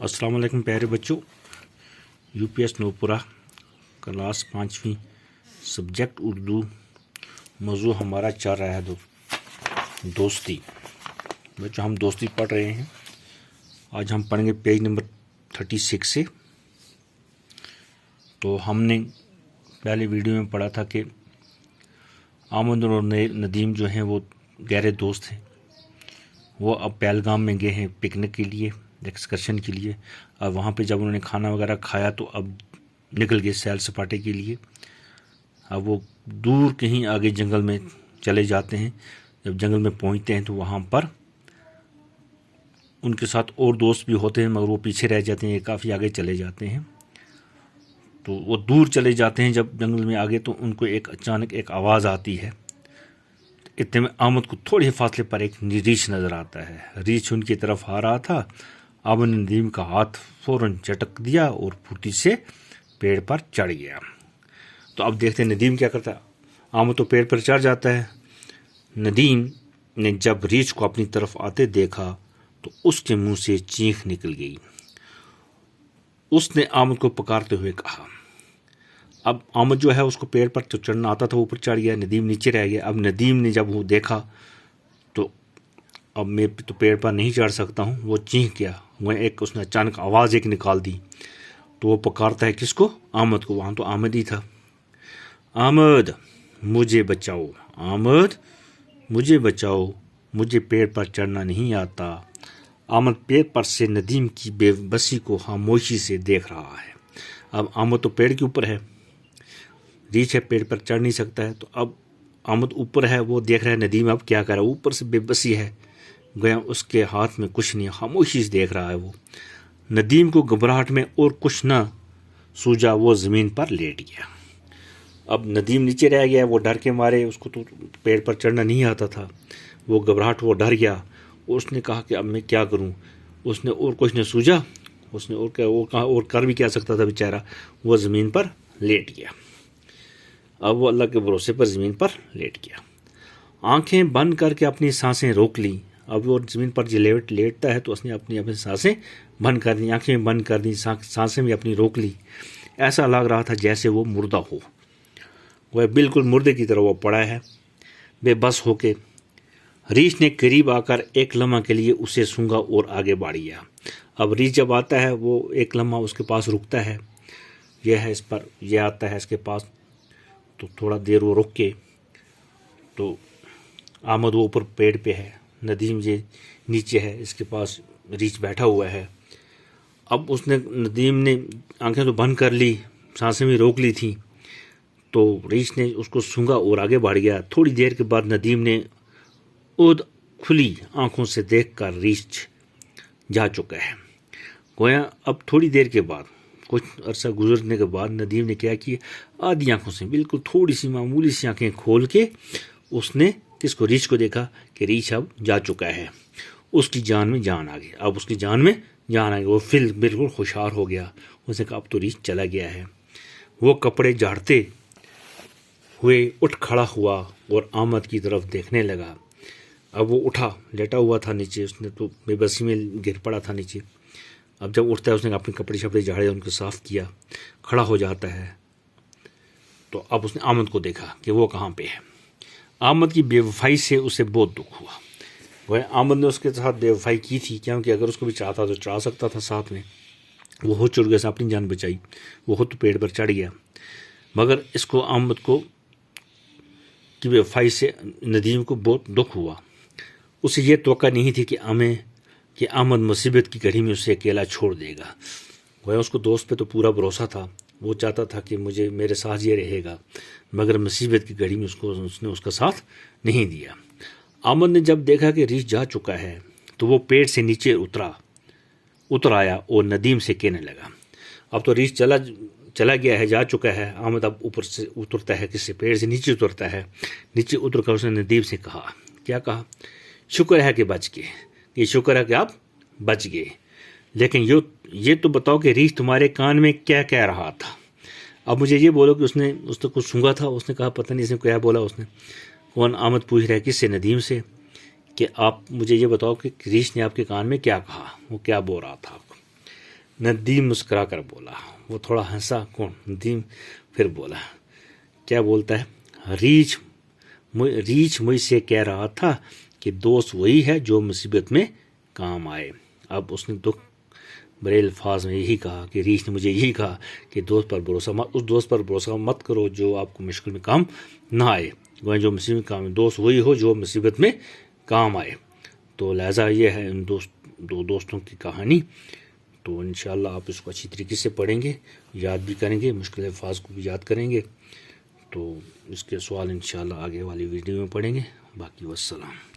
अस्सलाम वालेकुम प्यारे बच्चों। यूपीएस नूरपुरा क्लास 5वीं सब्जेक्ट उर्दू। मौजू हमारा चल रहा है दोस्ती। बच्चों हम दोस्ती पढ़ रहे हैं। आज हम पढ़ेंगे पेज नंबर 36 से। तो हमने पहले वीडियो में पढ़ा था कि आमद और नदीम जो हैं वो गहरे दोस्त हैं। वो अब पहलगाम में गए हैं पिकनिक के लिए, एक्सकर्शन के लिए। अब वहाँ पे जब उन्होंने खाना वगैरह खाया तो अब निकल गए सैर सपाटे के लिए। अब वो दूर कहीं आगे जंगल में चले जाते हैं। जब जंगल में पहुँचते हैं तो वहाँ पर उनके साथ और दोस्त भी होते हैं, मगर वो पीछे रह जाते हैं, काफ़ी आगे चले जाते हैं। तो वो दूर चले जाते हैं जब जंगल में आगे, तो उनको अचानक एक आवाज़ आती है। इतने में आमद को थोड़े फासले पर एक रीछ नज़र आता है। रीछ उनकी तरफ आ रहा था। आमद ने नदीम का हाथ फौरन झटक दिया और फुर्ती से पेड़ पर चढ़ गया। तो अब देखते हैं नदीम क्या करता है। आमद तो पेड़ पर चढ़ जाता है। नदीम ने जब रीछ को अपनी तरफ आते देखा तो उसके मुंह से चीख निकल गई। उसने आमद को पुकारते हुए कहा। अब आमद जो है उसको पेड़ पर तो चढ़ना आता था, ऊपर चढ़ गया, नदीम नीचे रह गया। अब नदीम ने जब वो देखा तो अब मैं तो पेड़ पर नहीं चढ़ सकता हूँ, वो चीख गया। वह उसने अचानक आवाज़ निकाल दी। तो वो पुकारता है किसको? आमद को। वहाँ तो आमद ही था। आमद मुझे बचाओ, आमद मुझे बचाओ, मुझे पेड़ पर चढ़ना नहीं आता। आमद पेड़ पर से नदीम की बेबसी को खामोशी से देख रहा है। अब आमद तो पेड़ के ऊपर है, रीछ है, पेड़ पर चढ़ नहीं सकता है। तो अब आमद ऊपर है, वो देख रहा है नदीम अब क्या कर रहा है। ऊपर से बेबसी है, गया उसके हाथ में कुछ नहीं, खामोशी से देख रहा है वो। नदीम को घबराहट में और कुछ ना सूझा, वो ज़मीन पर लेट गया। अब नदीम नीचे रह गया, वो डर के मारे, उसको तो पेड़ पर चढ़ना नहीं आता था। वो घबराहट, वो डर गया। उसने कहा कि अब मैं क्या करूं। उसने और कुछ नहीं सूझा, उसने और क्या और कर भी क्या सकता था बेचारा। वो ज़मीन पर लेट गया। अब वो अल्लाह के भरोसे पर ज़मीन पर लेट गया। आंखें बंद करके अपनी सांसें रोक ली। अब वो ज़मीन पर लेटता है तो उसने अपनी सांसें बंद कर दी, आंखें बंद कर दी, सांसें भी अपनी रोक ली। ऐसा लग रहा था जैसे वो मुर्दा हो। वह बिल्कुल मुर्दे की तरह वो पड़ा है, बेबस होके। रीछ ने करीब आकर एक लम्हा के लिए उसे सूंघा और आगे बढ़ गया। अब रीछ जब आता है वो एक लम्हा उसके पास रुकता है। यह है इस पर, यह आता है इसके पास, तो थोड़ा देर वो रुक के, तो आमद वो ऊपर पेड़ पे है, नदीम ये नीचे है, इसके पास रीछ बैठा हुआ है। अब उसने नदीम ने आंखें तो बंद कर ली, सांसें भी रोक ली थी। तो रीछ ने उसको सूंघा और आगे बढ़ गया। थोड़ी देर के बाद नदीम ने उद खुली आंखों से देखकर रीछ जा चुका है। गोया अब थोड़ी देर के बाद, कुछ अरसा गुजरने के बाद नदीम ने क्या किया, आधी आंखों से बिल्कुल थोड़ी सी मामूली सी आंखें खोल के उसने किसको? रीछ को देखा कि रीछ अब जा चुका है। उसकी जान में जान आ गई। अब उसकी जान में जान आ गई। वो फिर बिल्कुल खुशहाल हो गया। उसने कहा अब तो रीछ चला गया है। वो कपड़े झाड़ते हुए उठ खड़ा हुआ और आमद की तरफ देखने लगा। अब वो उठा, लेटा हुआ था नीचे, उसने तो बेबसी में गिर पड़ा था नीचे। अब जब उठता है उसने अपने कपड़े शपड़े झाड़े, उनको साफ़ किया, खड़ा हो जाता है। तो अब उसने आमद को देखा कि वो कहाँ पे है। आमद की बेवफाई से उसे बहुत दुख हुआ। वह आमद ने उसके साथ बेवफाई की थी, क्योंकि अगर उसको भी चाहता तो चढ़ा सकता था साथ में। वो हो चुड़ गया, से अपनी जान बचाई, वो खुद तो पेड़ पर चढ़ गया। मगर इसको आमद को की बेवफाई से नदीम को बहुत दुख हुआ। उसे ये तवक्का नहीं थी कि आमद मुसीबत की घड़ी में उसे अकेला छोड़ देगा। वह उसको दोस्त पे तो पूरा भरोसा था। वो चाहता था कि मेरे साथ ये रहेगा, मगर मुसीबत की घड़ी में उसने उसका साथ नहीं दिया। आमद ने जब देखा कि रीछ जा चुका है तो वो पेड़ से नीचे उतर आया और नदीम से कहने लगा। अब तो रीछ चला गया है, जा चुका है। आमद अब ऊपर से उतरता है, किसी पेड़ से नीचे उतरता है। नीचे उतर कर उसने नदीम से कहा। क्या कहा? शुक्र है कि बच गए, ये शुक्र है कि आप बच गए, लेकिन ये तो बताओ कि रीछ तुम्हारे कान में क्या कह रहा था। अब मुझे ये बोलो कि उसने कुछ सूंघा था। उसने कहा पता नहीं इसने क्या बोला। उसने कौन? आमद पूछ रहा है किससे? नदीम से, कि आप मुझे ये बताओ कि रीछ ने आपके कान में क्या कहा, वो क्या बोल रहा था आपको। नदीम मुस्कुरा कर बोला। वो थोड़ा हंसा। कौन? नदीम। फिर बोला, क्या बोलता है? रीछ मुझसे कह रहा था कि दोस्त वही है जो मुसीबत में काम आए। अब उसने तो बड़े अल्फाज में यही कहा कि रीछ ने मुझे यही कहा कि दोस्त पर भरोसा मत, उस दोस्त पर भरोसा मत करो जो आपको मुश्किल में काम ना आए, वह जो मुसीबत में काम, दोस्त वही हो जो मुसीबत में काम आए। तो लिहाजा ये है इन दो दोस्तों की कहानी। तो इंशाअल्लाह आप इसको अच्छी तरीके से पढ़ेंगे, याद भी करेंगे, मुश्किल अल्फाज को भी याद करेंगे। तो इसके सवाल इंशाअल्लाह आगे वाली वीडियो में पढ़ेंगे। बाकी वस्सलाम।